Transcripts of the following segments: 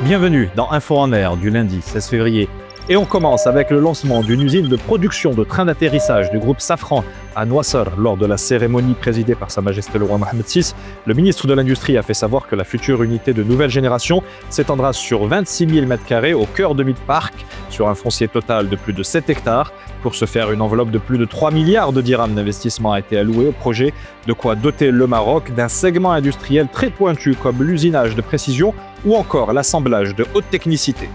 Bienvenue dans Info en Air du lundi 16 février. Et on commence avec le lancement d'une usine de production de trains d'atterrissage du groupe Safran à Noissar. Lors de la cérémonie présidée par Sa Majesté le roi Mohammed VI, le ministre de l'Industrie a fait savoir que la future unité de nouvelle génération s'étendra sur 26 000 m² au cœur de Mid-Park, sur un foncier total de plus de 7 hectares. Pour ce faire, une enveloppe de plus de 3 milliards de dirhams d'investissement a été allouée au projet, de quoi doter le Maroc d'un segment industriel très pointu comme l'usinage de précision ou encore l'assemblage de haute technicité.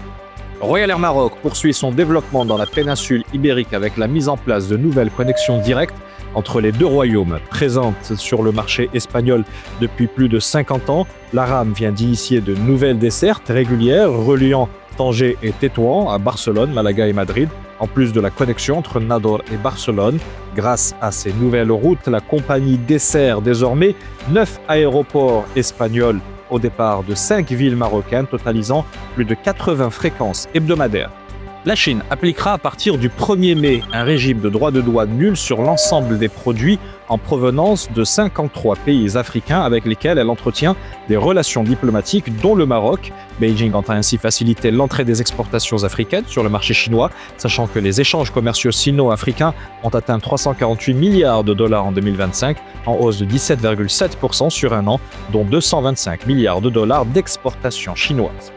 Royal Air Maroc poursuit son développement dans la péninsule ibérique avec la mise en place de nouvelles connexions directes entre les deux royaumes. Présente sur le marché espagnol depuis plus de 50 ans, la RAM vient d'initier de nouvelles dessertes régulières reliant Tanger et Tétouan à Barcelone, Malaga et Madrid, en plus de la connexion entre Nador et Barcelone. Grâce à ces nouvelles routes, la compagnie dessert désormais 9 aéroports espagnols au départ de 5 villes marocaines, totalisant plus de 80 fréquences hebdomadaires. La Chine appliquera à partir du 1er mai un régime de droits de douane nul sur l'ensemble des produits en provenance de 53 pays africains avec lesquels elle entretient des relations diplomatiques, dont le Maroc. Beijing entend ainsi faciliter l'entrée des exportations africaines sur le marché chinois, sachant que les échanges commerciaux sino-africains ont atteint 348 milliards de dollars en 2025, en hausse de 17,7% sur un an, dont 225 milliards de dollars d'exportations chinoises.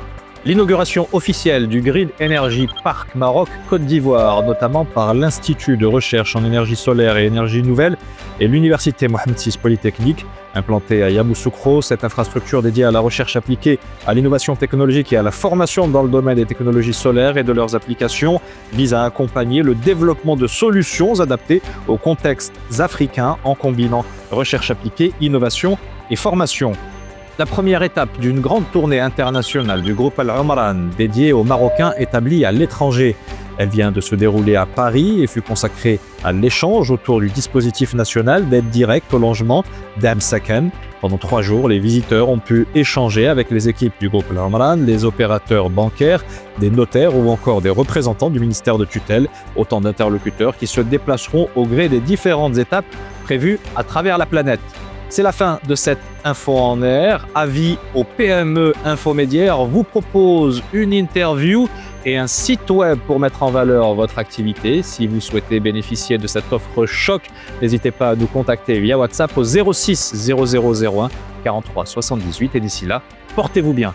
L'inauguration officielle du Grid Energy Park Maroc-Côte d'Ivoire, notamment par l'Institut de recherche en énergie solaire et énergie nouvelle et l'Université Mohammed VI Polytechnique, implantée à Yamoussoukro. Cette infrastructure dédiée à la recherche appliquée, à l'innovation technologique et à la formation dans le domaine des technologies solaires et de leurs applications vise à accompagner le développement de solutions adaptées aux contextes africains en combinant recherche appliquée, innovation et formation. La première étape d'une grande tournée internationale du groupe Al-Umran dédiée aux Marocains établis à l'étranger. Elle vient de se dérouler à Paris et fut consacrée à l'échange autour du dispositif national d'aide directe au logement d'Amsakan. Pendant 3 jours, les visiteurs ont pu échanger avec les équipes du groupe Al-Umran, les opérateurs bancaires, des notaires ou encore des représentants du ministère de tutelle, autant d'interlocuteurs qui se déplaceront au gré des différentes étapes prévues à travers la planète. C'est la fin de cette Info en Air. Avis aux PME Infomédiaires vous propose une interview et un site web pour mettre en valeur votre activité. Si vous souhaitez bénéficier de cette offre choc, n'hésitez pas à nous contacter via WhatsApp au 06 0001 43 78 et d'ici là, portez-vous bien.